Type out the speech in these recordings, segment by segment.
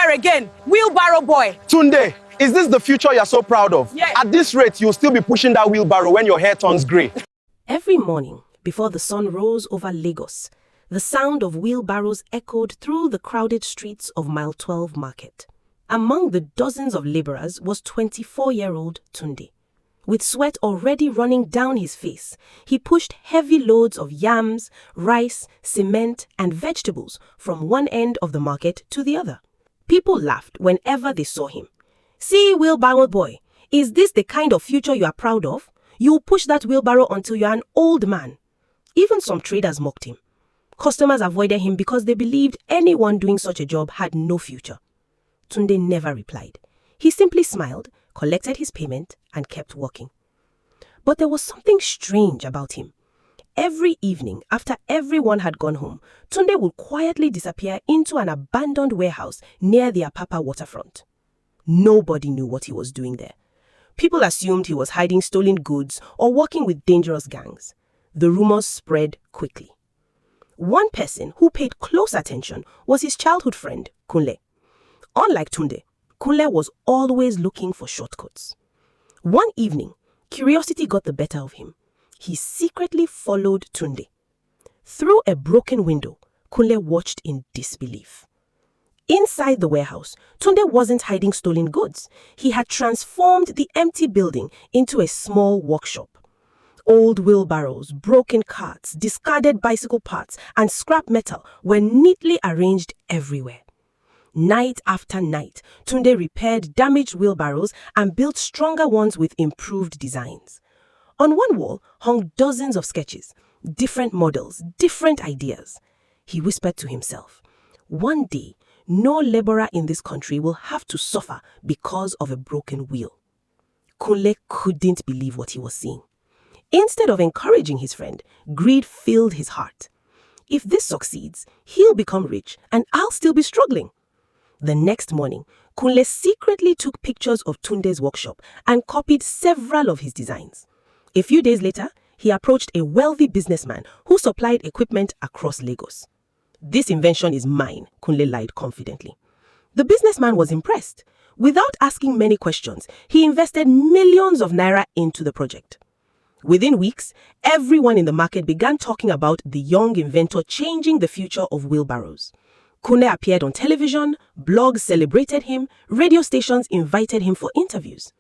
here again, wheelbarrow boy. Tunde, is this the future you're so proud of? Yeah. At this rate, you'll still be pushing that wheelbarrow when your hair turns grey. Every morning, before the sun rose over Lagos, the sound of wheelbarrows echoed through the crowded streets of Mile 12 Market. Among the dozens of laborers was 24-year-old Tunde. With sweat already running down his face, he pushed heavy loads of yams, rice, cement, and vegetables from one end of the market to the other. People laughed whenever they saw him. "See, wheelbarrow boy, is this the kind of future you are proud of? You'll push that wheelbarrow until you're an old man." Even some traders mocked him. Customers avoided him because they believed anyone doing such a job had no future. Tunde never replied. He simply smiled, collected his payment, and kept walking. But there was something strange about him. Every evening, after everyone had gone home, Tunde would quietly disappear into an abandoned warehouse near the Apapa waterfront. Nobody knew what he was doing there. People assumed he was hiding stolen goods or working with dangerous gangs. The rumors spread quickly. One person who paid close attention was his childhood friend, Kunle. Unlike Tunde, Kunle was always looking for shortcuts. One evening, curiosity got the better of him. He secretly followed Tunde. Through a broken window, Kunle watched in disbelief. Inside the warehouse, Tunde wasn't hiding stolen goods. He had transformed the empty building into a small workshop. Old wheelbarrows, broken carts, discarded bicycle parts, and scrap metal were neatly arranged everywhere. Night after night, Tunde repaired damaged wheelbarrows and built stronger ones with improved designs. On one wall hung dozens of sketches, different models, different ideas. He whispered to himself, "One day, no laborer in this country will have to suffer because of a broken wheel." Kunle couldn't believe what he was seeing. Instead of encouraging his friend, greed filled his heart. "If this succeeds, he'll become rich and I'll still be struggling." The next morning, Kunle secretly took pictures of Tunde's workshop and copied several of his designs. A few days later, he approached a wealthy businessman who supplied equipment across Lagos. "This invention is mine," Kunle lied confidently. The businessman was impressed. Without asking many questions, he invested millions of naira into the project. Within weeks, everyone in the market began talking about the young inventor changing the future of wheelbarrows. Kunle appeared on television, blogs celebrated him, radio stations invited him for interviews.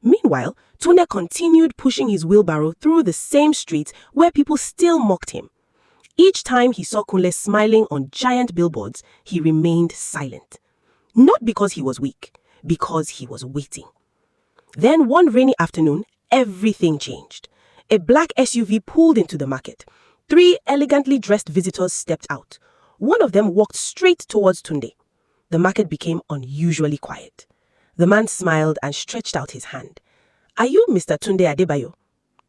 Meanwhile, Tunde continued pushing his wheelbarrow through the same streets where people still mocked him. Each time he saw Kunle smiling on giant billboards, he remained silent. Not because he was weak, because he was waiting. Then one rainy afternoon, everything changed. A black SUV pulled into the market. 3 elegantly dressed visitors stepped out. One of them walked straight towards Tunde. The market became unusually quiet. The man smiled and stretched out his hand. "Are you Mr. Tunde Adebayo?"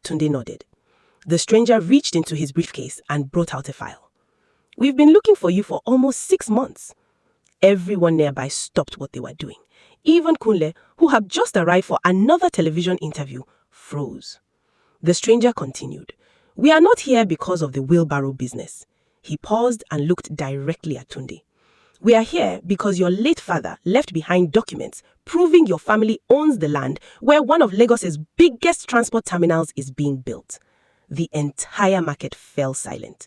Tunde nodded. The stranger reached into his briefcase and brought out a file. "We've been looking for you for almost 6 months." Everyone nearby stopped what they were doing. Even Kunle, who had just arrived for another television interview, froze. The stranger continued, "We are not here because of the wheelbarrow business." He paused and looked directly at Tunde. "We are here because your late father left behind documents proving your family owns the land where one of Lagos's biggest transport terminals is being built." The entire market fell silent.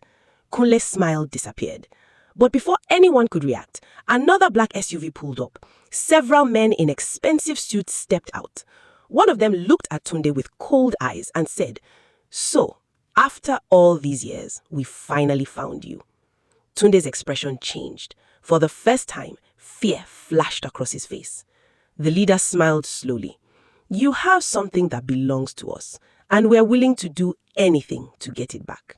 Kunle's smile disappeared. But before anyone could react, another black SUV pulled up. Several men in expensive suits stepped out. One of them looked at Tunde with cold eyes and said, "So, after all these years, we finally found you." Tunde's expression changed. For the first time, fear flashed across his face. The leader smiled slowly. "You have something that belongs to us, and we're willing to do anything to get it back."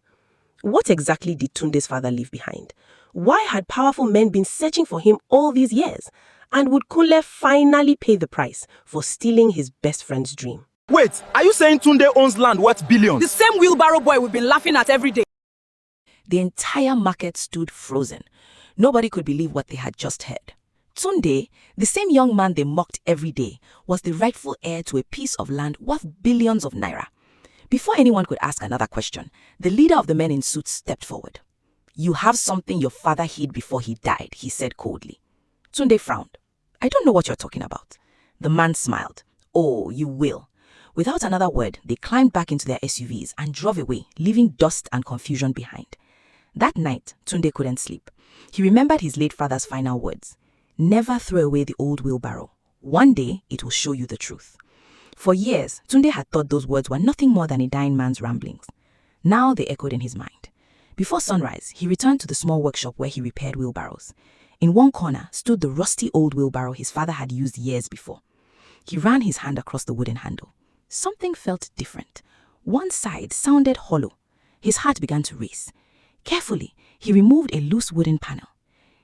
What exactly did Tunde's father leave behind? Why had powerful men been searching for him all these years? And would Kunle finally pay the price for stealing his best friend's dream? Wait, are you saying Tunde owns land worth billions? The same wheelbarrow boy we've been laughing at every day. The entire market stood frozen. Nobody could believe what they had just heard. Tunde, the same young man they mocked every day, was the rightful heir to a piece of land worth billions of naira. Before anyone could ask another question, the leader of the men in suits stepped forward. "You have something your father hid before he died," he said coldly. Tunde frowned. I don't know what you're talking about. The man smiled. Oh, you will. Without another word, they climbed back into their SUVs and drove away, leaving dust and confusion behind. That night, Tunde couldn't sleep. He remembered his late father's final words. Never throw away the old wheelbarrow. One day, it will show you the truth. For years, Tunde had thought those words were nothing more than a dying man's ramblings. Now they echoed in his mind. Before sunrise, he returned to the small workshop where he repaired wheelbarrows. In one corner stood the rusty old wheelbarrow his father had used years before. He ran his hand across the wooden handle. Something felt different. One side sounded hollow. His heart began to race. Carefully, he removed a loose wooden panel.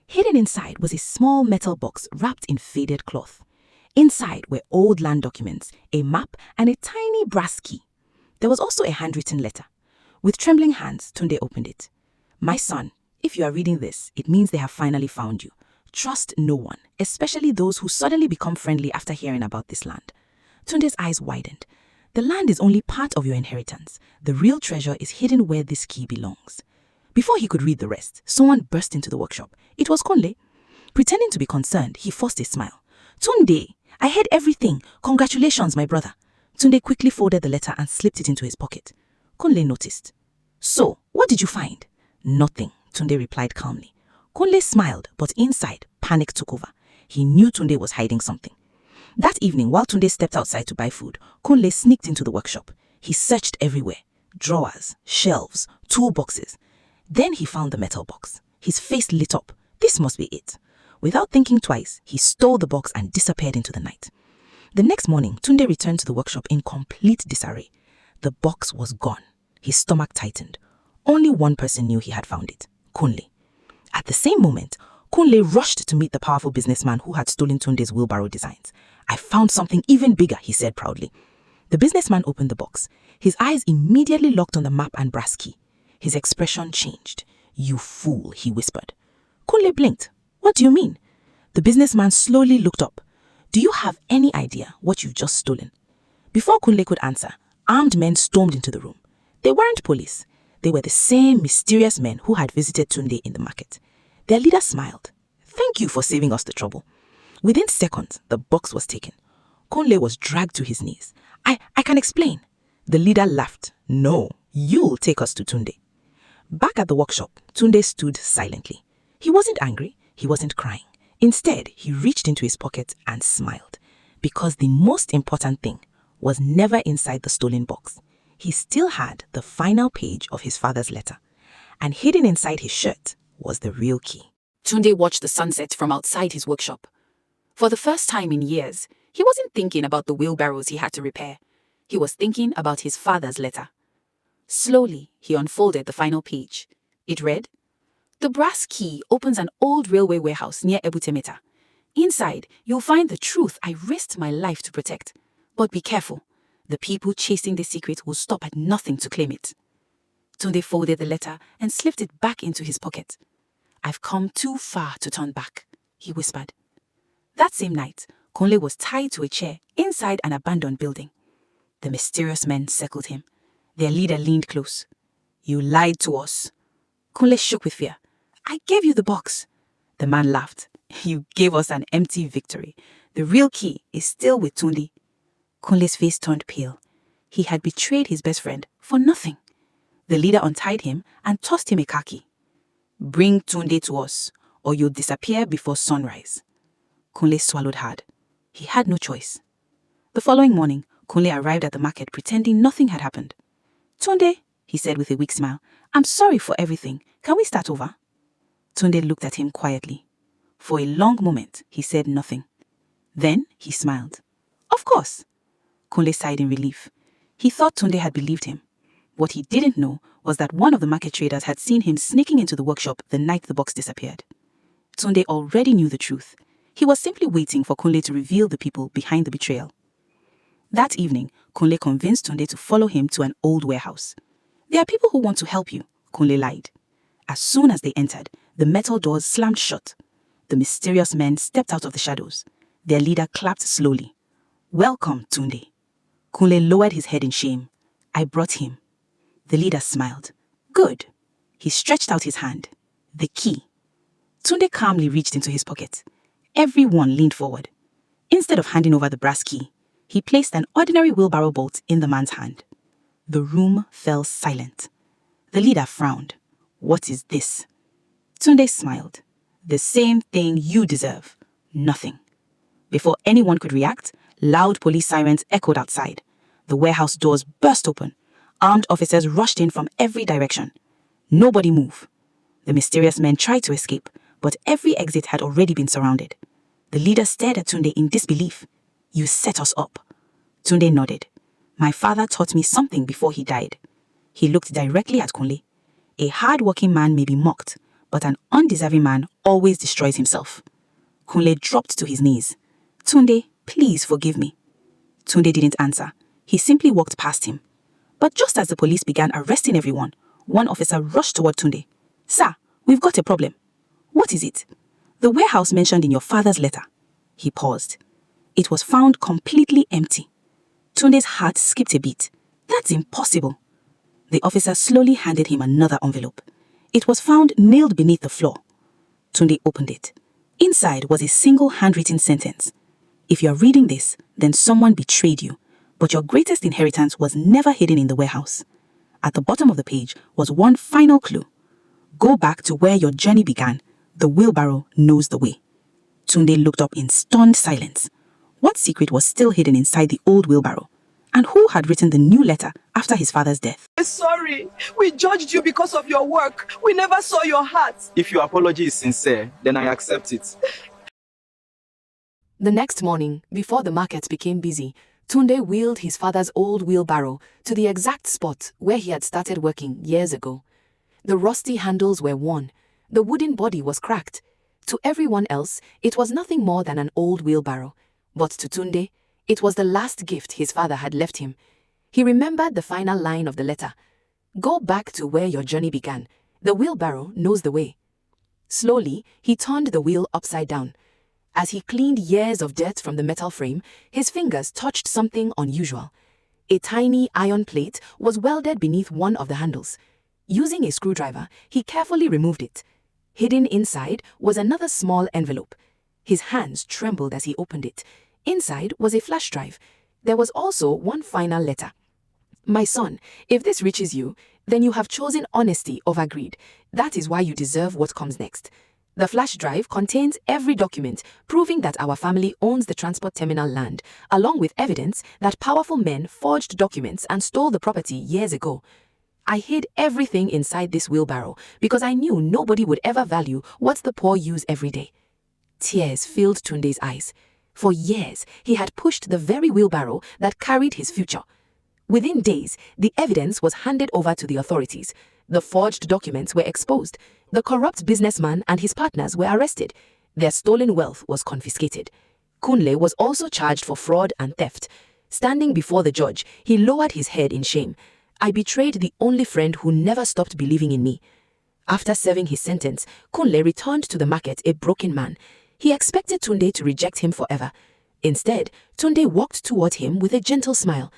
Hidden inside was a small metal box wrapped in faded cloth. Inside were old land documents, a map, and a tiny brass key. There was also a handwritten letter. With trembling hands, Tunde opened it. My son, if you are reading this, it means they have finally found you. Trust no one, especially those who suddenly become friendly after hearing about this land. Tunde's eyes widened. The land is only part of your inheritance. The real treasure is hidden where this key belongs. Before he could read the rest, someone burst into the workshop. It was Kunle. Pretending to be concerned, he forced a smile. Tunde, I heard everything. Congratulations, my brother. Tunde quickly folded the letter and slipped it into his pocket. Kunle noticed. So, what did you find? Nothing, Tunde replied calmly. Kunle smiled, but inside, panic took over. He knew Tunde was hiding something. That evening, while Tunde stepped outside to buy food, Kunle sneaked into the workshop. He searched everywhere. Drawers, shelves, toolboxes. Then he found the metal box. His face lit up. This must be it. Without thinking twice, he stole the box and disappeared into the night. The next morning, Tunde returned to the workshop in complete disarray. The box was gone. His stomach tightened. Only one person knew he had found it, Kunle. At the same moment, Kunle rushed to meet the powerful businessman who had stolen Tunde's wheelbarrow designs. I found something even bigger, he said proudly. The businessman opened the box. His eyes immediately locked on the map and brass key. His expression changed. You fool, he whispered. Kunle blinked. What do you mean? The businessman slowly looked up. Do you have any idea what you've just stolen? Before Kunle could answer, armed men stormed into the room. They weren't police. They were the same mysterious men who had visited Tunde in the market. Their leader smiled. Thank you for saving us the trouble. Within seconds, the box was taken. Kunle was dragged to his knees. I can explain. The leader laughed. No, you'll take us to Tunde. Back at the workshop, Tunde stood silently. He wasn't angry. He wasn't crying. Instead, he reached into his pocket and smiled. Because the most important thing was never inside the stolen box. He still had the final page of his father's letter. And hidden inside his shirt was the real key. Tunde watched the sunset from outside his workshop. For the first time in years, he wasn't thinking about the wheelbarrows he had to repair. He was thinking about his father's letter. Slowly, he unfolded the final page. It read, The brass key opens an old railway warehouse near Ebutemeta. Inside, you'll find the truth I risked my life to protect. But be careful. The people chasing the secret will stop at nothing to claim it. Tunde folded the letter and slipped it back into his pocket. I've come too far to turn back, he whispered. That same night, Kunle was tied to a chair inside an abandoned building. The mysterious men circled him. Their leader leaned close. You lied to us. Kunle shook with fear. I gave you the box. The man laughed. You gave us an empty victory. The real key is still with Tunde. Kunle's face turned pale. He had betrayed his best friend for nothing. The leader untied him and tossed him a car key. Bring Tunde to us, or you'll disappear before sunrise. Kunle swallowed hard. He had no choice. The following morning, Kunle arrived at the market pretending nothing had happened. Tunde, he said with a weak smile, I'm sorry for everything. Can we start over? Tunde looked at him quietly. For a long moment, he said nothing. Then he smiled. Of course. Kunle sighed in relief. He thought Tunde had believed him. What he didn't know was that one of the market traders had seen him sneaking into the workshop the night the box disappeared. Tunde already knew the truth. He was simply waiting for Kunle to reveal the people behind the betrayal. That evening, Kunle convinced Tunde to follow him to an old warehouse. There are people who want to help you, Kunle lied. As soon as they entered, the metal doors slammed shut. The mysterious men stepped out of the shadows. Their leader clapped slowly. Welcome, Tunde. Kunle lowered his head in shame. I brought him. The leader smiled. Good. He stretched out his hand. The key. Tunde calmly reached into his pocket. everyone leaned forward. Instead of handing over the brass key, he placed an ordinary wheelbarrow bolt in the man's hand. The room fell silent. The leader frowned. What is this? Tunde smiled. The same thing you deserve. Nothing. Before anyone could react, loud police sirens echoed outside. The warehouse doors burst open. Armed officers rushed in from every direction. Nobody moved. The mysterious men tried to escape, but every exit had already been surrounded. The leader stared at Tunde in disbelief. You set us up. Tunde nodded. My father taught me something before he died. He looked directly at Kunle. A hard-working man may be mocked, but an undeserving man always destroys himself. Kunle dropped to his knees. Tunde, please forgive me. Tunde didn't answer. He simply walked past him. But just as the police began arresting everyone, one officer rushed toward Tunde. Sir, we've got a problem. What is it? The warehouse mentioned in your father's letter. He paused. It was found completely empty. Tunde's heart skipped a beat. That's impossible. The officer slowly handed him another envelope. It was found nailed beneath the floor. Tunde opened it. Inside was a single handwritten sentence. If you're reading this, then someone betrayed you, but your greatest inheritance was never hidden in the warehouse. At the bottom of the page was one final clue. Go back to where your journey began. The wheelbarrow knows the way. Tunde looked up in stunned silence. What secret was still hidden inside the old wheelbarrow? And who had written the new letter after his father's death? Sorry, we judged you because of your work. We never saw your heart. If your apology is sincere, then I accept it. The next morning, before the market became busy, Tunde wheeled his father's old wheelbarrow to the exact spot where he had started working years ago. The rusty handles were worn. The wooden body was cracked. To everyone else, it was nothing more than an old wheelbarrow. But to Tunde, it was the last gift his father had left him. He remembered the final line of the letter. Go back to where your journey began. The wheelbarrow knows the way. Slowly, he turned the wheel upside down. As he cleaned years of dirt from the metal frame, his fingers touched something unusual. A tiny iron plate was welded beneath one of the handles. Using a screwdriver, he carefully removed it. Hidden inside was another small envelope. His hands trembled as he opened it. Inside was a flash drive. There was also one final letter. My son, if this reaches you, then you have chosen honesty over greed. That is why you deserve what comes next. The flash drive contains every document proving that our family owns the transport terminal land, along with evidence that powerful men forged documents and stole the property years ago. I hid everything inside this wheelbarrow because I knew nobody would ever value what the poor use every day. Tears filled Tunde's eyes. For years, he had pushed the very wheelbarrow that carried his future. Within days, the evidence was handed over to the authorities. The forged documents were exposed. The corrupt businessman and his partners were arrested. Their stolen wealth was confiscated. Kunle was also charged for fraud and theft. Standing before the judge, he lowered his head in shame. I betrayed the only friend who never stopped believing in me. After serving his sentence, Kunle returned to the market a broken man. He expected Tunde to reject him forever. Instead, Tunde walked toward him with a gentle smile.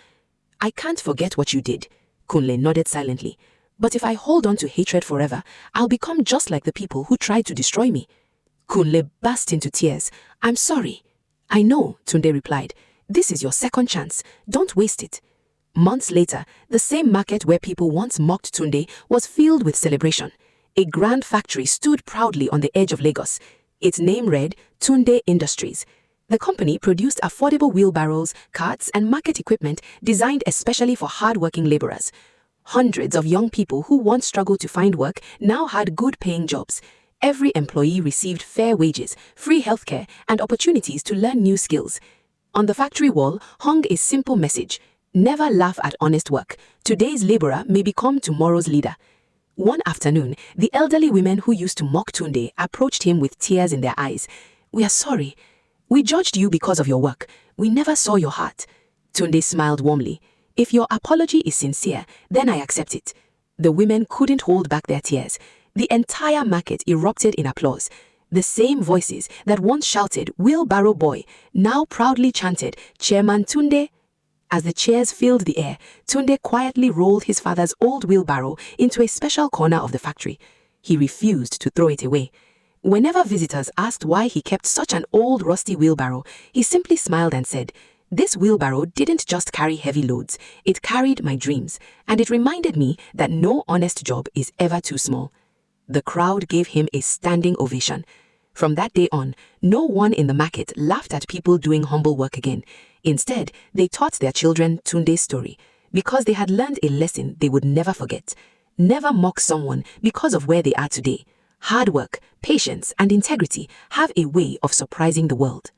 I can't forget what you did. Kunle nodded silently. But if I hold on to hatred forever, I'll become just like the people who tried to destroy me. Kunle burst into tears. I'm sorry. I know, Tunde replied. This is your second chance. Don't waste it. Months later, the same market where people once mocked Tunde was filled with celebration. A grand factory stood proudly on the edge of Lagos. Its name read Tunde Industries. The company produced affordable wheelbarrows, carts, and market equipment designed especially for hard-working laborers. Hundreds of young people who once struggled to find work now had good-paying jobs. Every employee received fair wages, free healthcare, and opportunities to learn new skills. On the factory wall hung a simple message: never laugh at honest work. Today's laborer may become tomorrow's leader. One afternoon, the elderly women who used to mock Tunde approached him with tears in their eyes. We are sorry. We judged you because of your work. We never saw your heart. Tunde smiled warmly. If your apology is sincere, then I accept it. The women couldn't hold back their tears. The entire market erupted in applause. The same voices that once shouted, Wheelbarrow Boy, now proudly chanted, Chairman Tunde. As the cheers filled the air, Tunde quietly rolled his father's old wheelbarrow into a special corner of the factory. He refused to throw it away. Whenever visitors asked why he kept such an old rusty wheelbarrow, he simply smiled and said, "This wheelbarrow didn't just carry heavy loads, it carried my dreams, and it reminded me that no honest job is ever too small." The crowd gave him a standing ovation. From that day on, no one in the market laughed at people doing humble work again. Instead, they taught their children Tunde's story, because they had learned a lesson they would never forget. Never mock someone because of where they are today. Hard work, patience, and integrity have a way of surprising the world.